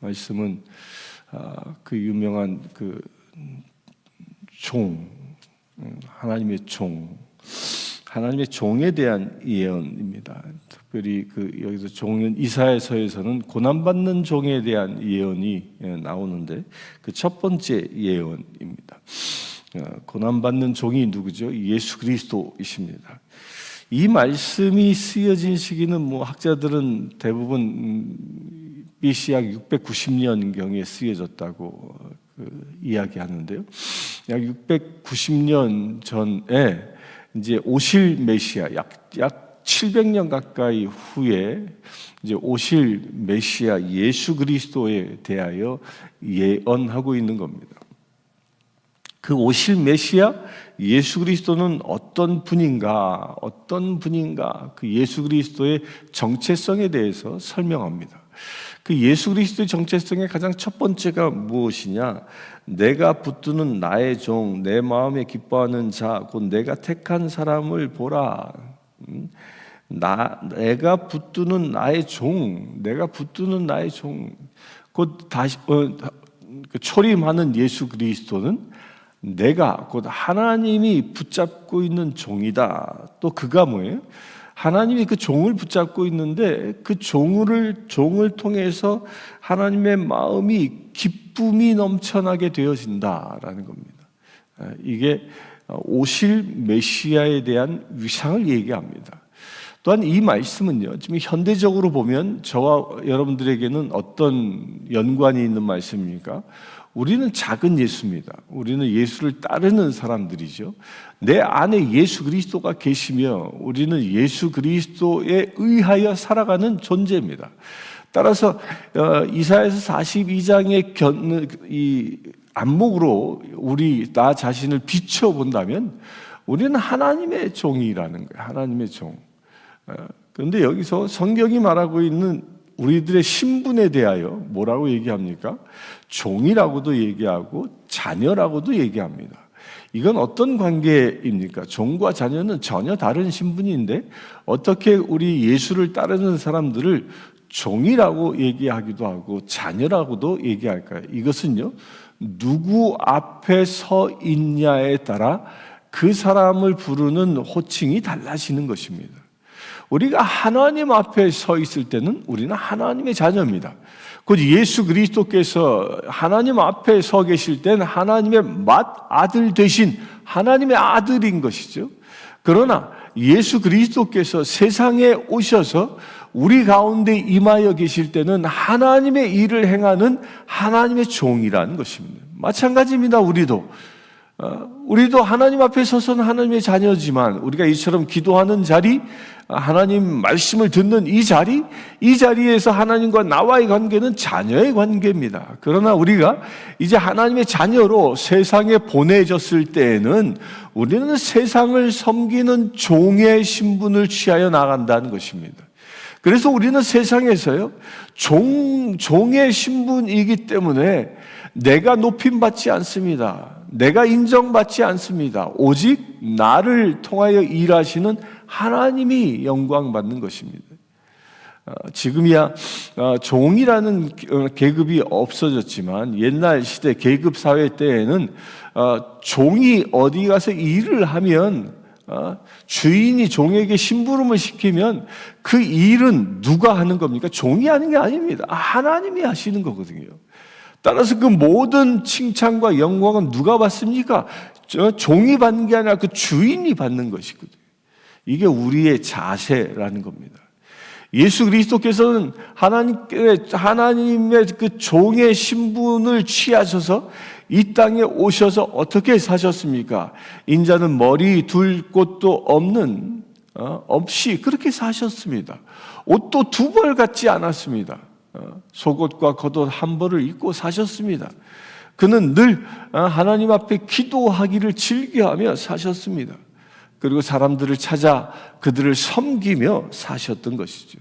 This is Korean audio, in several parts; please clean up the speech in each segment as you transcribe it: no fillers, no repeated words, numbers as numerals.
말씀은 그 유명한 그 하나님의 종에 대한 예언입니다. 특별히 여기서 종은 이사야서에서는 고난받는 종에 대한 예언이 나오는데 그 첫 번째 예언입니다. 고난받는 종이 누구죠? 예수 그리스도이십니다. 이 말씀이 쓰여진 시기는 학자들은 대부분 BC 약 690년경에 쓰여졌다고 이야기하는데요. 약 690년 전에 이제 오실 메시아, 약 700년 가까이 후에 이제 오실 메시아 예수 그리스도에 대하여 예언하고 있는 겁니다. 그 오실 메시아 예수 그리스도는 어떤 분인가 그 예수 그리스도의 정체성에 대해서 설명합니다. 그 예수 그리스도의 정체성의 가장 첫 번째가 무엇이냐? 내가 붙드는 나의 종, 내 마음에 기뻐하는 자, 곧 내가 택한 사람을 보라. 내가 붙드는 나의 종, 곧 다시 초림하는 예수 그리스도는 내가 곧 하나님이 붙잡고 있는 종이다. 또 그가 뭐예요? 하나님이 그 종을 붙잡고 있는데 그 종을 통해서 하나님의 마음이 기쁨이 넘쳐나게 되어진다라는 겁니다. 이게 오실 메시아에 대한 위상을 얘기합니다. 또한 이 말씀은요, 지금 현대적으로 보면 저와 여러분들에게는 어떤 연관이 있는 말씀입니까? 우리는 작은 예수입니다. 우리는 예수를 따르는 사람들이죠. 내 안에 예수 그리스도가 계시며 우리는 예수 그리스도에 의하여 살아가는 존재입니다. 따라서 이사야서 42장의 이 안목으로 나 자신을 비춰본다면 우리는 하나님의 종이라는 거예요. 하나님의 종. 그런데 여기서 성경이 말하고 있는 우리들의 신분에 대하여 뭐라고 얘기합니까? 종이라고도 얘기하고 자녀라고도 얘기합니다. 이건 어떤 관계입니까? 종과 자녀는 전혀 다른 신분인데 어떻게 우리 예수를 따르는 사람들을 종이라고 얘기하기도 하고 자녀라고도 얘기할까요? 이것은요, 누구 앞에 서 있냐에 따라 그 사람을 부르는 호칭이 달라지는 것입니다. 우리가 하나님 앞에 서 있을 때는 우리는 하나님의 자녀입니다. 곧 예수 그리스도께서 하나님 앞에 서 계실 때는 하나님의 맏아들 되신 하나님의 아들인 것이죠. 그러나 예수 그리스도께서 세상에 오셔서 우리 가운데 임하여 계실 때는 하나님의 일을 행하는 하나님의 종이라는 것입니다. 마찬가지입니다. 우리도 하나님 앞에 서서는 하나님의 자녀지만 우리가 이처럼 기도하는 자리, 하나님 말씀을 듣는 이 자리에서 하나님과 나와의 관계는 자녀의 관계입니다. 그러나 우리가 이제 하나님의 자녀로 세상에 보내졌을 때에는 우리는 세상을 섬기는 종의 신분을 취하여 나간다는 것입니다. 그래서 우리는 세상에서요, 종의 신분이기 때문에 내가 높임받지 않습니다. 내가 인정받지 않습니다. 오직 나를 통하여 일하시는 하나님이 영광받는 것입니다. 지금이야 종이라는 계급이 없어졌지만 옛날 시대 계급 사회 때에는 종이 어디 가서 일을 하면 주인이 종에게 심부름을 시키면 그 일은 누가 하는 겁니까? 종이 하는 게 아닙니다. 하나님이 하시는 거거든요. 따라서 그 모든 칭찬과 영광은 누가 받습니까? 종이 받는 게 아니라 그 주인이 받는 것이거든요. 이게 우리의 자세라는 겁니다. 예수 그리스도께서는 하나님의 그 종의 신분을 취하셔서 이 땅에 오셔서 어떻게 사셨습니까? 인자는 머리 둘 곳도 없이 그렇게 사셨습니다. 옷도 두 벌 같지 않았습니다. 속옷과 겉옷 한 벌을 입고 사셨습니다. 그는 늘 하나님 앞에 기도하기를 즐겨하며 사셨습니다. 그리고 사람들을 찾아 그들을 섬기며 사셨던 것이죠.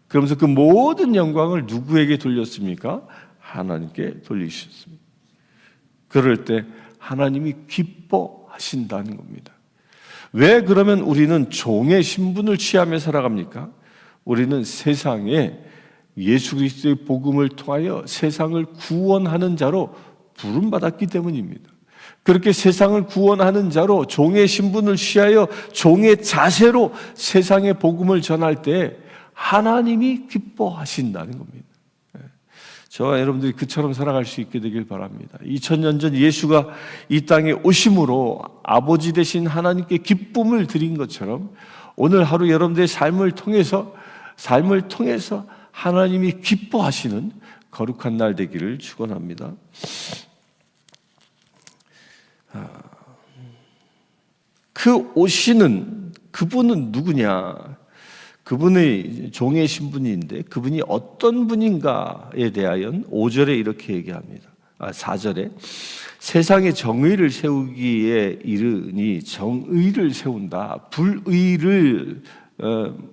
그러면서 그 모든 영광을 누구에게 돌렸습니까? 하나님께 돌리셨습니다. 그럴 때 하나님이 기뻐하신다는 겁니다. 왜 그러면 우리는 종의 신분을 취하며 살아갑니까? 우리는 세상에 예수 그리스도의 복음을 통하여 세상을 구원하는 자로 부름받았기 때문입니다. 그렇게 세상을 구원하는 자로 종의 신분을 취하여 종의 자세로 세상의 복음을 전할 때 하나님이 기뻐하신다는 겁니다. 저와 여러분들이 그처럼 살아갈 수 있게 되길 바랍니다. 2000년 전 예수가 이 땅에 오심으로 아버지 되신 하나님께 기쁨을 드린 것처럼 오늘 하루 여러분들의 삶을 통해서 하나님이 기뻐하시는 거룩한 날 되기를 축원합니다. 그 오시는 그분은 누구냐? 그분의 종의 신분인데 그분이 어떤 분인가에 대하여 5절에 이렇게 얘기합니다. 4절에 세상에 정의를 세우기에 이르니 정의를 세운다. 불의를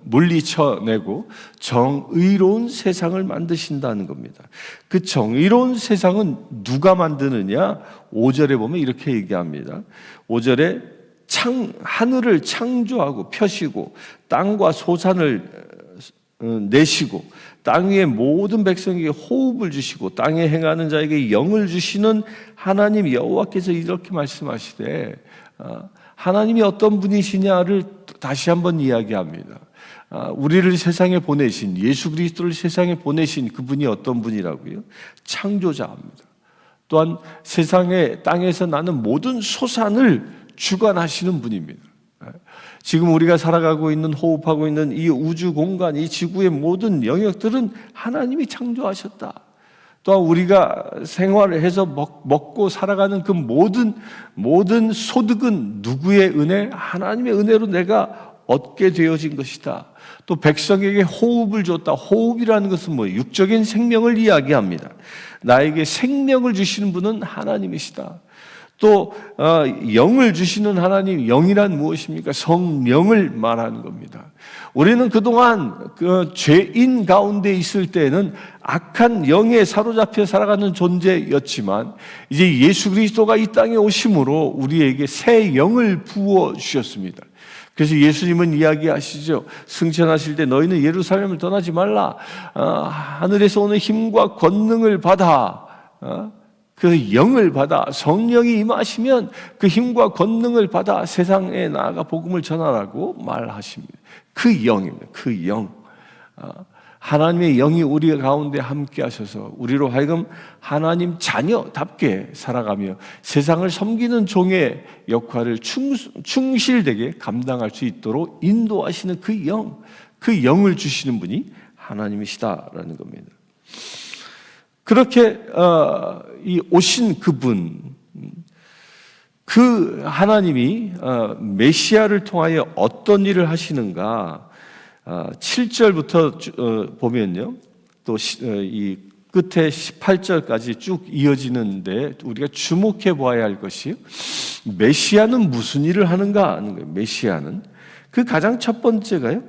물리쳐내고 정의로운 세상을 만드신다는 겁니다. 그 정의로운 세상은 누가 만드느냐? 5절에 보면 이렇게 얘기합니다. 5절에 하늘을 창조하고 펴시고 땅과 소산을 내시고 땅 위의 모든 백성에게 호흡을 주시고 땅에 행하는 자에게 영을 주시는 하나님 여호와께서 이렇게 말씀하시되 하나님이 어떤 분이시냐를 다시 한번 이야기합니다. 우리를 세상에 보내신 예수 그리스도를 세상에 보내신 그분이 어떤 분이라고요? 창조자입니다. 또한 세상의 땅에서 나는 모든 소산을 주관하시는 분입니다. 지금 우리가 살아가고 있는 호흡하고 있는 이 우주 공간, 이 지구의 모든 영역들은 하나님이 창조하셨다. 또한 우리가 생활을 해서 먹고 살아가는 그 모든 소득은 누구의 은혜? 하나님의 은혜로 내가 얻게 되어진 것이다. 또 백성에게 호흡을 줬다. 호흡이라는 것은 뭐예요? 육적인 생명을 이야기합니다. 나에게 생명을 주시는 분은 하나님이시다. 또 영을 주시는 하나님, 영이란 무엇입니까? 성령을 말하는 겁니다. 우리는 그동안 그 죄인 가운데 있을 때는 악한 영에 사로잡혀 살아가는 존재였지만 이제 예수 그리스도가 이 땅에 오심으로 우리에게 새 영을 부어 주셨습니다. 그래서 예수님은 이야기하시죠. 승천하실 때 너희는 예루살렘을 떠나지 말라. 하늘에서 오는 힘과 권능을 받아. 그 영을 받아 성령이 임하시면 그 힘과 권능을 받아 세상에 나아가 복음을 전하라고 말하십니다. 그 영입니다. 그 영. 하나님의 영이 우리 가운데 함께 하셔서 우리로 하여금 하나님 자녀답게 살아가며 세상을 섬기는 종의 역할을 충실되게 감당할 수 있도록 인도하시는 그 영, 그 영을 주시는 분이 하나님이시다라는 겁니다. 그렇게 이 오신 그분, 그 하나님이 메시아를 통하여 어떤 일을 하시는가? 7절부터 보면요, 또 이 끝에 18절까지 쭉 이어지는데 우리가 주목해 보아야 할 것이 메시아는 무슨 일을 하는가 하는 거예요. 메시아는 그 가장 첫 번째가요.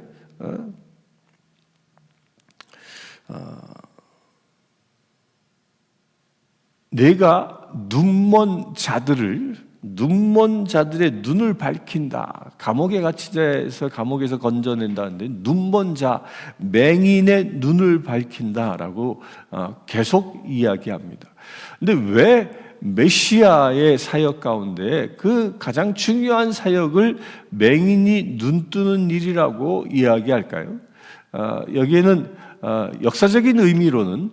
내가 눈먼 자들의 눈을 밝힌다. 감옥에 갇히자에서 감옥에서 건져낸다는데 눈먼 자, 맹인의 눈을 밝힌다라고 계속 이야기합니다. 근데 왜 메시아의 사역 가운데 그 가장 중요한 사역을 맹인이 눈 뜨는 일이라고 이야기할까요? 여기에는 역사적인 의미로는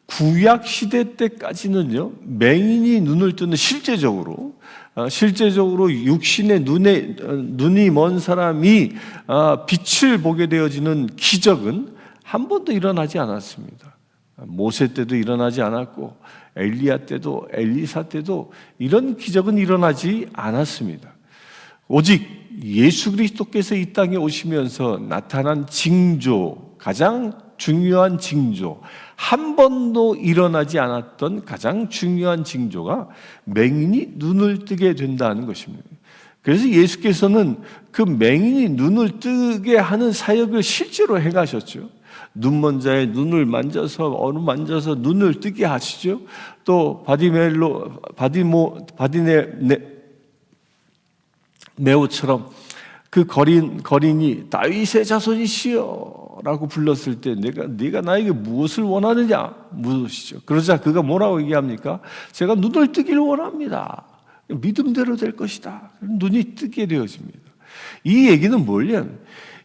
구약 시대 때까지는요, 맹인이 눈을 뜨는 실제적으로 육신의 눈이 먼 사람이 빛을 보게 되어지는 기적은 한 번도 일어나지 않았습니다. 모세 때도 일어나지 않았고 엘리야 때도 엘리사 때도 이런 기적은 일어나지 않았습니다. 오직 예수 그리스도께서 이 땅에 오시면서 나타난 징조, 가장 중요한 징조, 한 번도 일어나지 않았던 가장 중요한 징조가 맹인이 눈을 뜨게 된다는 것입니다. 그래서 예수께서는 그 맹인이 눈을 뜨게 하는 사역을 실제로 행하셨죠. 눈먼 자의 눈을 만져서 어루만져서 눈을 뜨게 하시죠. 또 바디메오처럼 그 거린이 다윗의 자손이시여라고 불렀을 때 네가 나에게 무엇을 원하느냐 물으시죠. 그러자 그가 뭐라고 얘기합니까? 제가 눈을 뜨기를 원합니다. 믿음대로 될 것이다. 눈이 뜨게 되어집니다. 이 얘기는 뭐냐면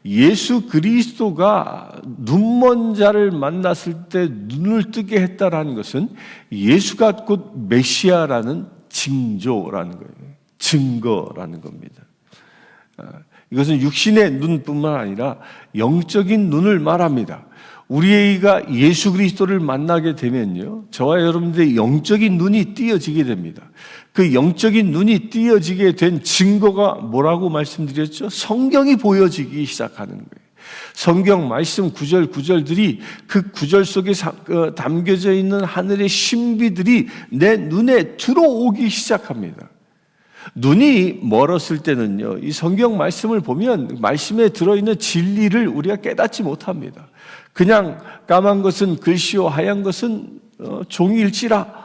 예수 그리스도가 눈먼 자를 만났을 때 눈을 뜨게 했다라는 것은 예수가 곧 메시아라는 징조라는 거예요. 증거라는 겁니다. 이것은 육신의 눈뿐만 아니라 영적인 눈을 말합니다. 우리가 예수 그리스도를 만나게 되면요, 저와 여러분들의 영적인 눈이 띄어지게 됩니다. 그 영적인 눈이 띄어지게 된 증거가 뭐라고 말씀드렸죠? 성경이 보여지기 시작하는 거예요. 성경 말씀 구절들이 그 구절 속에 담겨져 있는 하늘의 신비들이 내 눈에 들어오기 시작합니다. 눈이 멀었을 때는요, 이 성경 말씀을 보면 말씀에 들어있는 진리를 우리가 깨닫지 못합니다. 그냥 까만 것은 글씨요 하얀 것은 종이일지라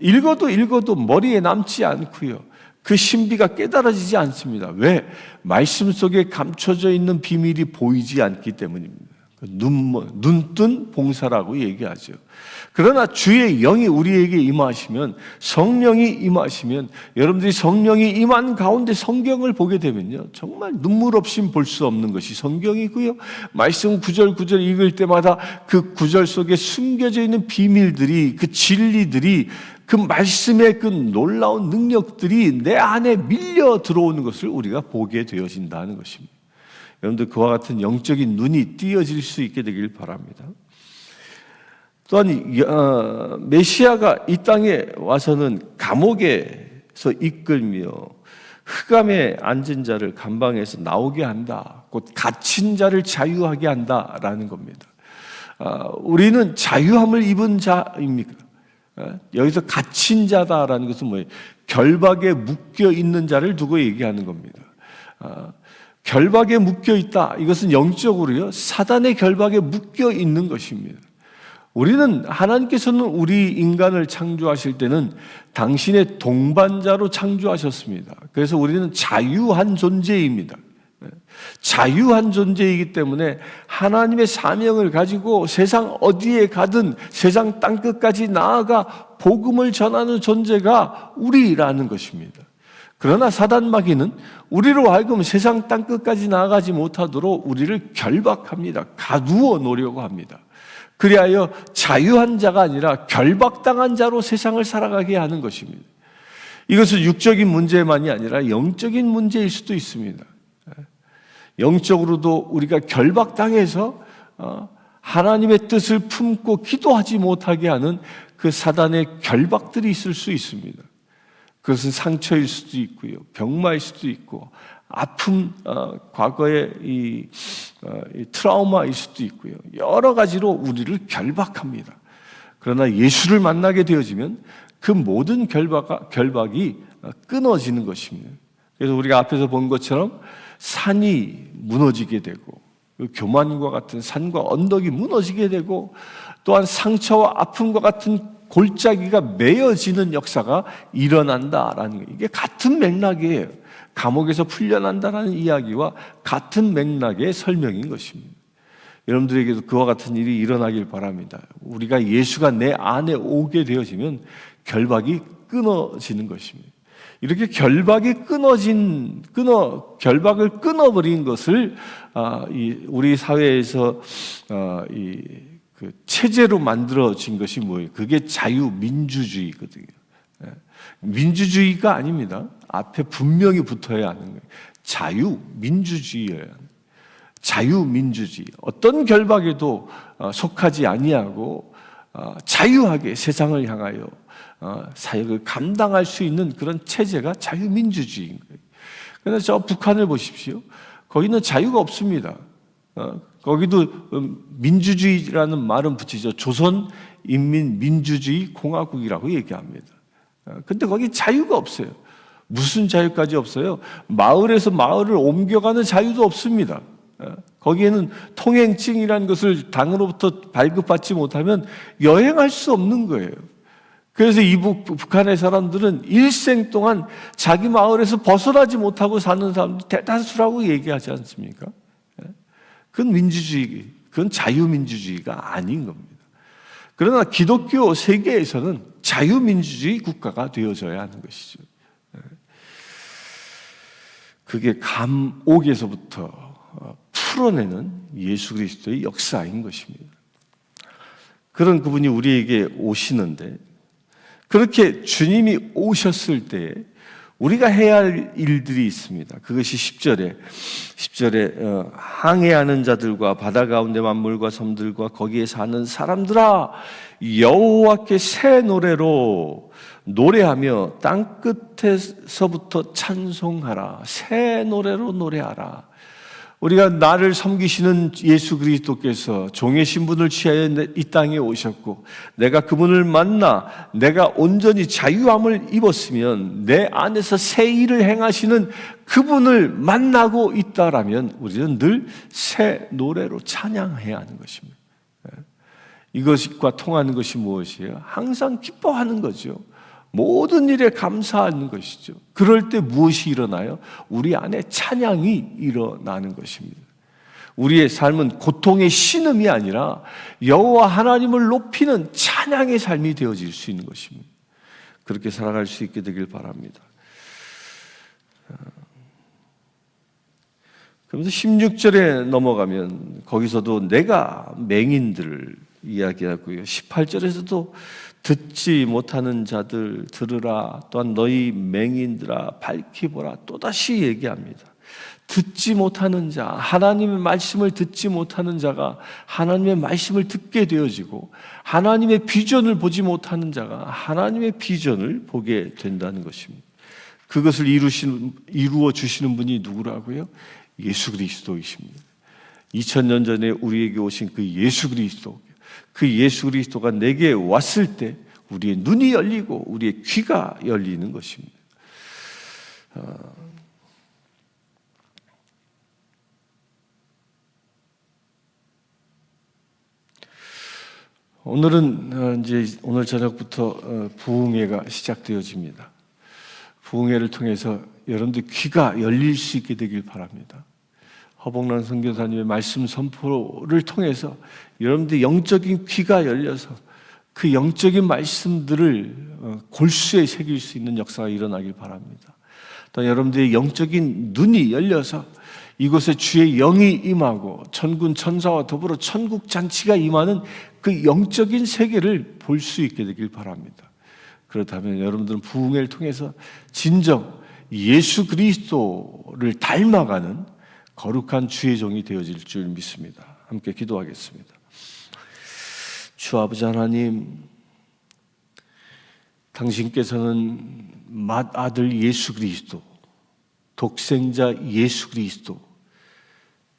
읽어도 머리에 남지 않고요, 그 신비가 깨달아지지 않습니다. 왜? 말씀 속에 감춰져 있는 비밀이 보이지 않기 때문입니다. 눈뜬 봉사라고 얘기하죠. 그러나 주의 영이 우리에게 임하시면, 성령이 임하시면, 여러분들이 성령이 임한 가운데 성경을 보게 되면요, 정말 눈물 없이 볼 수 없는 것이 성경이고요, 말씀 구절 읽을 때마다 그 구절 속에 숨겨져 있는 비밀들이, 그 진리들이, 그 말씀의 그 놀라운 능력들이 내 안에 밀려 들어오는 것을 우리가 보게 되어진다는 것입니다. 여러분들 그와 같은 영적인 눈이 띄어질 수 있게 되길 바랍니다. 또한 메시아가 이 땅에 와서는 감옥에서 이끌며 흑암에 앉은 자를 감방에서 나오게 한다. 곧 갇힌 자를 자유하게 한다라는 겁니다. 우리는 자유함을 입은 자입니까? 여기서 갇힌 자다라는 것은 뭐예요? 결박에 묶여 있는 자를 두고 얘기하는 겁니다. 결박에 묶여 있다. 이것은 영적으로요, 사단의 결박에 묶여 있는 것입니다. 우리는, 하나님께서는 우리 인간을 창조하실 때는 당신의 동반자로 창조하셨습니다. 그래서 우리는 자유한 존재입니다. 자유한 존재이기 때문에 하나님의 사명을 가지고 세상 어디에 가든 세상 땅끝까지 나아가 복음을 전하는 존재가 우리라는 것입니다. 그러나 사단 마귀는 우리로 하여금 세상 땅끝까지 나아가지 못하도록 우리를 결박합니다. 가두어 놓으려고 합니다. 그리하여 자유한 자가 아니라 결박당한 자로 세상을 살아가게 하는 것입니다. 이것은 육적인 문제만이 아니라 영적인 문제일 수도 있습니다. 영적으로도 우리가 결박당해서 하나님의 뜻을 품고 기도하지 못하게 하는 그 사단의 결박들이 있을 수 있습니다. 그것은 상처일 수도 있고요, 병마일 수도 있고, 아픔, 과거의 이 트라우마일 수도 있고요, 여러 가지로 우리를 결박합니다. 그러나 예수를 만나게 되어지면 그 모든 결박이 끊어지는 것입니다. 그래서 우리가 앞에서 본 것처럼 산이 무너지게 되고, 교만과 같은 산과 언덕이 무너지게 되고, 또한 상처와 아픔과 같은 골짜기가 메어지는 역사가 일어난다라는 거예요. 이게 같은 맥락이에요. 감옥에서 풀려난다라는 이야기와 같은 맥락의 설명인 것입니다. 여러분들에게도 그와 같은 일이 일어나길 바랍니다. 우리가 예수가 내 안에 오게 되어지면 결박이 끊어지는 것입니다. 이렇게 결박을 끊어버린 것을 우리 사회에서 그 체제로 만들어진 것이 뭐예요? 그게 자유민주주의거든요. 민주주의가 아닙니다. 앞에 분명히 붙어야 하는 거예요. 자유민주주의예요. 자유민주주의. 어떤 결박에도 속하지 아니하고 자유하게 세상을 향하여 사역을 감당할 수 있는 그런 체제가 자유민주주의인 거예요. 그런데 저 북한을 보십시오. 거기는 자유가 없습니다. 거기도 민주주의라는 말은 붙이죠. 조선인민민주주의 공화국이라고 얘기합니다. 근데 거기 자유가 없어요. 무슨 자유까지 없어요? 마을에서 마을을 옮겨가는 자유도 없습니다. 거기에는 통행증이라는 것을 당으로부터 발급받지 못하면 여행할 수 없는 거예요. 그래서 북한의 사람들은 일생 동안 자기 마을에서 벗어나지 못하고 사는 사람들이 대다수라고 얘기하지 않습니까? 그건 민주주의, 그건 자유민주주의가 아닌 겁니다. 그러나 기독교 세계에서는 자유민주주의 국가가 되어져야 하는 것이죠. 그게 감옥에서부터 풀어내는 예수 그리스도의 역사인 것입니다. 그런 그분이 우리에게 오시는데, 그렇게 주님이 오셨을 때 우리가 해야 할 일들이 있습니다. 그것이 10절에 항해하는 자들과 바다 가운데 만물과 섬들과 거기에 사는 사람들아, 여호와께 새 노래로 노래하며 땅 끝에서부터 찬송하라. 새 노래로 노래하라. 우리가 나를 섬기시는 예수 그리스도께서 종의 신분을 취하여 이 땅에 오셨고, 내가 그분을 만나 내가 온전히 자유함을 입었으면 내 안에서 새 일을 행하시는 그분을 만나고 있다라면 우리는 늘 새 노래로 찬양해야 하는 것입니다. 이것과 통하는 것이 무엇이에요? 항상 기뻐하는 거죠. 모든 일에 감사하는 것이죠. 그럴 때 무엇이 일어나요? 우리 안에 찬양이 일어나는 것입니다. 우리의 삶은 고통의 신음이 아니라 여호와 하나님을 높이는 찬양의 삶이 되어질 수 있는 것입니다. 그렇게 살아갈 수 있게 되길 바랍니다. 그러면서 16절에 넘어가면 거기서도 내가 맹인들을 이야기하고요. 18절에서도 듣지 못하는 자들 들으라, 또한 너희 맹인들아 밝히 보라, 또다시 얘기합니다. 듣지 못하는 자, 하나님의 말씀을 듣지 못하는 자가 하나님의 말씀을 듣게 되어지고, 하나님의 비전을 보지 못하는 자가 하나님의 비전을 보게 된다는 것입니다. 그것을 이루어 주시는 분이 누구라고요? 예수 그리스도이십니다. 2000년 전에 우리에게 오신 그 예수 그리스도, 그 예수 그리스도가 내게 왔을 때 우리의 눈이 열리고 우리의 귀가 열리는 것입니다. 오늘은 오늘 저녁부터 부흥회가 시작되어집니다. 부흥회를 통해서 여러분들 귀가 열릴 수 있게 되길 바랍니다. 허복란 선교사님의 말씀 선포를 통해서 여러분들 영적인 귀가 열려서 그 영적인 말씀들을 골수에 새길 수 있는 역사가 일어나길 바랍니다. 또 여러분들의 영적인 눈이 열려서 이곳에 주의 영이 임하고 천군 천사와 더불어 천국 잔치가 임하는 그 영적인 세계를 볼 수 있게 되길 바랍니다. 그렇다면 여러분들은 부흥회를 통해서 진정 예수 그리스도를 닮아가는 거룩한 주의 종이 되어질 줄 믿습니다. 함께 기도하겠습니다. 주 아버지 하나님, 당신께서는 맏아들 예수 그리스도, 독생자 예수 그리스도,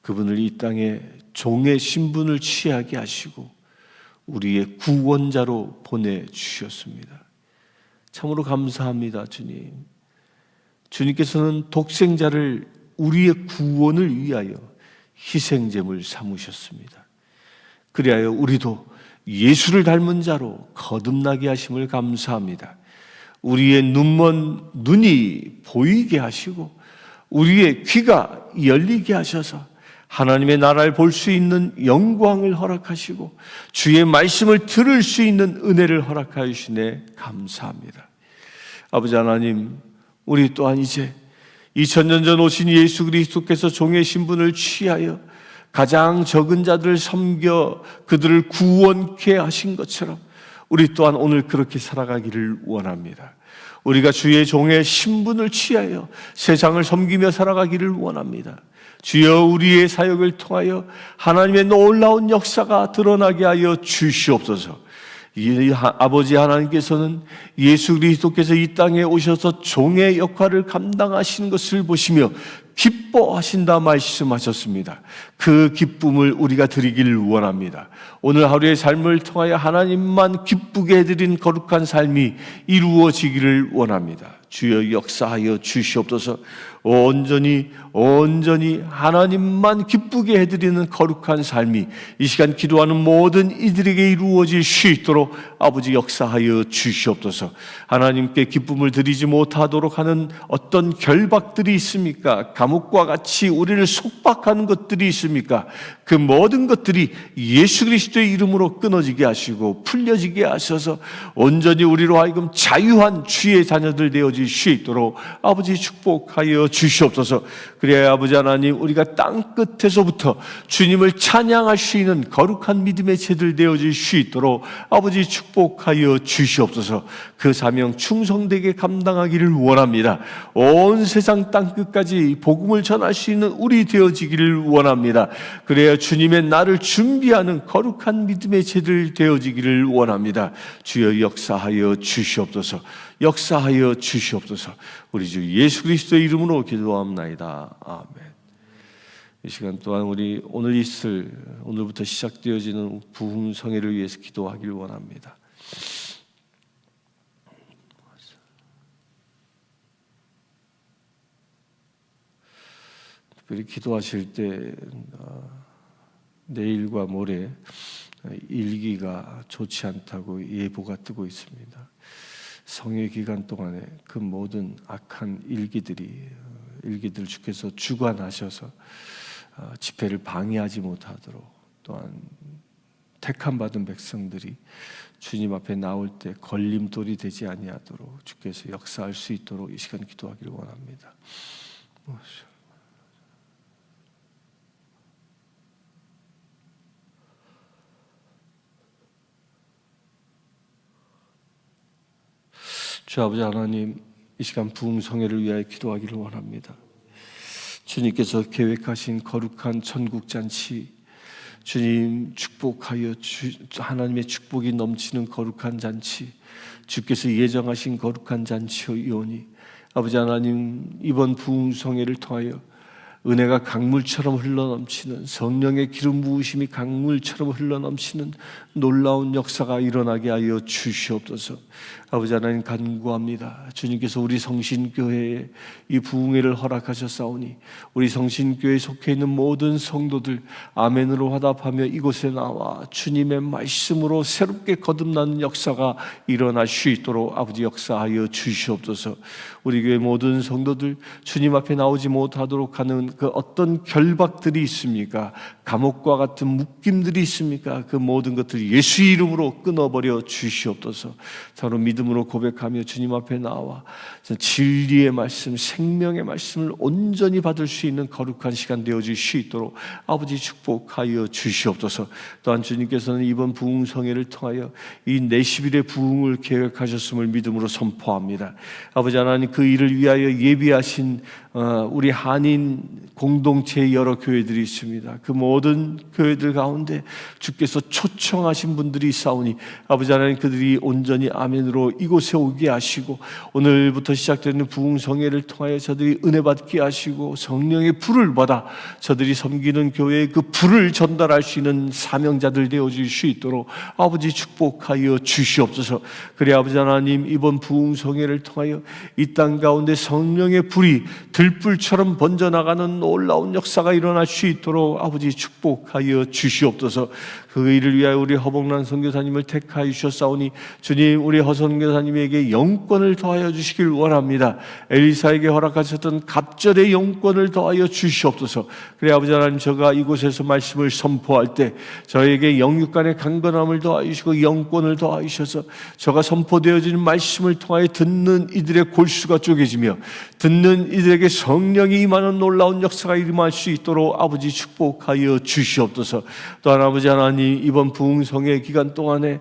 그분을 이 땅에 종의 신분을 취하게 하시고 우리의 구원자로 보내주셨습니다. 참으로 감사합니다. 주님, 주님께서는 독생자를 우리의 구원을 위하여 희생제물 삼으셨습니다. 그리하여 우리도 예수를 닮은 자로 거듭나게 하심을 감사합니다. 우리의 눈먼 눈이 보이게 하시고 우리의 귀가 열리게 하셔서 하나님의 나라를 볼 수 있는 영광을 허락하시고 주의 말씀을 들을 수 있는 은혜를 허락하여 주시네 감사합니다. 아버지 하나님, 우리 또한 이제 2000년 전 오신 예수 그리스도께서 종의 신분을 취하여 가장 적은 자들을 섬겨 그들을 구원케 하신 것처럼 우리 또한 오늘 그렇게 살아가기를 원합니다. 우리가 주의 종의 신분을 취하여 세상을 섬기며 살아가기를 원합니다. 주여, 우리의 사역을 통하여 하나님의 놀라운 역사가 드러나게 하여 주시옵소서. 아버지 하나님께서는 예수 그리스도께서 이 땅에 오셔서 종의 역할을 감당하시는 것을 보시며 기뻐하신다 말씀하셨습니다. 그 기쁨을 우리가 드리기를 원합니다. 오늘 하루의 삶을 통하여 하나님만 기쁘게 해드린 거룩한 삶이 이루어지기를 원합니다. 주여 역사하여 주시옵소서. 온전히 하나님만 기쁘게 해드리는 거룩한 삶이 이 시간 기도하는 모든 이들에게 이루어질 수 있도록 아버지 역사하여 주시옵소서. 하나님께 기쁨을 드리지 못하도록 하는 어떤 결박들이 있습니까? 감옥과 같이 우리를 속박하는 것들이 있습니까? 그 모든 것들이 예수 그리스도의 이름으로 끊어지게 하시고 풀려지게 하셔서 온전히 우리로 하여금 자유한 주의 자녀들 되어질 수 있도록 아버지 축복하여 주시옵소서. 그래야 아버지 하나님, 우리가 땅 끝에서부터 주님을 찬양할 수 있는 거룩한 믿음의 제들 되어질 수 있도록 아버지 축복하여 주시옵소서. 그 사명 충성되게 감당하기를 원합니다. 온 세상 땅 끝까지 복음을 전할 수 있는 우리 되어지기를 원합니다. 그래야 주님의 나를 준비하는 거룩한 믿음의 제들 되어지기를 원합니다. 주여 역사하여 주시옵소서. 역사하여 주시옵소서. 우리 주 예수 그리스도의 이름으로 기도합나이다. 아멘. 이 시간 또한 우리 오늘부터 시작되어지는 부흥성회를 위해서 기도하길 원합니다. 특별히 기도하실 때 내일과 모레 일기가 좋지 않다고 예보가 뜨고 있습니다. 성회 기간 동안에 그 모든 악한 일기들 주께서 주관하셔서 집회를 방해하지 못하도록, 또한 택함 받은 백성들이 주님 앞에 나올 때 걸림돌이 되지 아니하도록 주께서 역사할 수 있도록 이 시간 기도하기를 원합니다. 주 아버지 하나님, 이 시간 부흥성회를 위하여 기도하기를 원합니다. 주님께서 계획하신 거룩한 천국잔치, 주님 축복하여 하나님의 축복이 넘치는 거룩한 잔치, 주께서 예정하신 거룩한 잔치이오니 아버지 하나님, 이번 부흥성회를 통하여 은혜가 강물처럼 흘러넘치는, 성령의 기름 부으심이 강물처럼 흘러넘치는 놀라운 역사가 일어나게 하여 주시옵소서. 아버지 하나님 간구합니다. 주님께서 우리 성신교회에 이 부흥회를 허락하셨사오니 우리 성신교회에 속해 있는 모든 성도들 아멘으로 화답하며 이곳에 나와 주님의 말씀으로 새롭게 거듭나는 역사가 일어날 수 있도록 아버지 역사하여 주시옵소서. 우리 교회 모든 성도들 주님 앞에 나오지 못하도록 하는 그 어떤 결박들이 있습니까? 감옥과 같은 묶임들이 있습니까? 그 모든 것들을 예수 이름으로 끊어버려 주시옵소서. 서로 믿음으로 고백하며 주님 앞에 나와 진리의 말씀, 생명의 말씀을 온전히 받을 수 있는 거룩한 시간 되어질 수 있도록 아버지 축복하여 주시옵소서. 또한 주님께서는 이번 부흥성회를 통하여 이 내십일의 부흥을 계획하셨음을 믿음으로 선포합니다. 아버지 하나님, 그 일을 위하여 예비하신 우리 한인 공동체의 여러 교회들이 있습니다. 그 모든 교회들 가운데 주께서 초청하신 분들이 있사오니 아버지 하나님, 그들이 온전히 아멘으로 이곳에 오게 하시고 오늘부터 시작되는 부흥성회를 통하여 저들이 은혜 받게 하시고 성령의 불을 받아 저들이 섬기는 교회에 그 불을 전달할 수 있는 사명자들 되어질 수 있도록 아버지 축복하여 주시옵소서. 그래 아버지 하나님, 이번 부흥성회를 통하여 이 땅 가운데 성령의 불이 들불처럼 번져나가는 놀라운 역사가 일어날 수 있도록 아버지 축복하여 주시옵소서. 그 일을 위하여 우리 허복란 선교사님을 택하여 주셨사오니 주님, 우리 허 선교사님에게 영권을 더하여 주시길 원합니다. 엘리사에게 허락하셨던 갑절의 영권을 더하여 주시옵소서. 그래 아버지 하나님, 저가 이곳에서 말씀을 선포할 때 저에게 영육간의 강건함을 더하여 주시고 영권을 더하여 주셔서 저가 선포되어지는 말씀을 통하여 듣는 이들의 골수가 쪼개지며 듣는 이들에게 성령이 임하는 놀라운 역사가 일어날 수 있도록 아버지 축복하여 주시옵소서. 또한 아버지 하나님, 이번 부흥성회 기간 동안에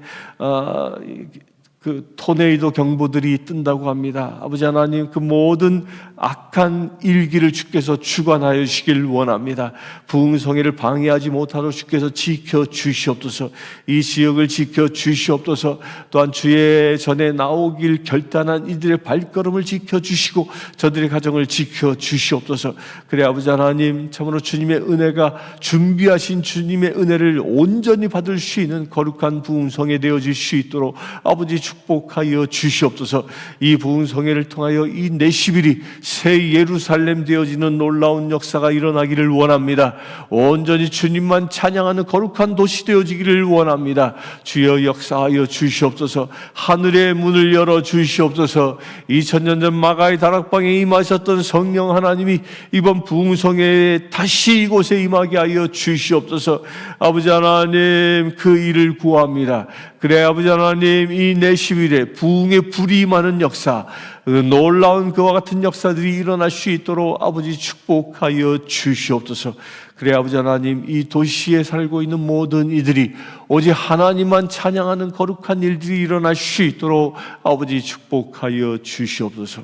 그 토네이도 경보들이 뜬다고 합니다. 아버지 하나님, 그 모든 악한 일기를 주께서 주관하여 주시길 원합니다. 부흥성회를 방해하지 못하도록 주께서 지켜 주시옵소서. 이 지역을 지켜 주시옵소서. 또한 주의 전에 나오길 결단한 이들의 발걸음을 지켜 주시고 저들의 가정을 지켜 주시옵소서. 그래 아버지 하나님, 참으로 주님의 은혜가 준비하신 주님의 은혜를 온전히 받을 수 있는 거룩한 부흥성회 되어질 수 있도록 아버지 축복하여 주시옵소서. 이 부흥성회를 통하여 이 내시빌이 새 예루살렘 되어지는 놀라운 역사가 일어나기를 원합니다. 온전히 주님만 찬양하는 거룩한 도시 되어지기를 원합니다. 주여 역사하여 주시옵소서. 하늘의 문을 열어 주시옵소서. 2000년 전 마가의 다락방에 임하셨던 성령 하나님이 이번 부흥성회에 다시 이곳에 임하게 하여 주시옵소서. 아버지 하나님, 그 일을 구합니다. 그래 아버지 하나님, 이 내시빌에 부흥의 불이 임하는 역사, 놀라운 그와 같은 역사들이 일어날 수 있도록 아버지 축복하여 주시옵소서. 그래 아버지 하나님, 이 도시에 살고 있는 모든 이들이 오직 하나님만 찬양하는 거룩한 일들이 일어날 수 있도록 아버지 축복하여 주시옵소서.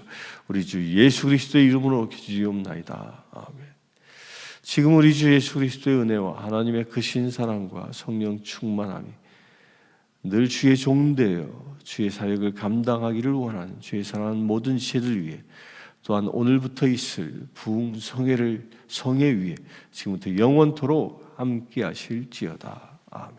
우리 주 예수 그리스도의 이름으로 기도하옵나이다. 아멘. 지금 우리 주 예수 그리스도의 은혜와 하나님의 크신 사랑과 성령 충만함이 늘 주의 종되어 주의 사역을 감당하기를 원하는 주의 사랑하는 모든 지체들 위해, 또한 오늘부터 있을 부흥성회 위에 지금부터 영원토록 함께 하실지어다. 아멘.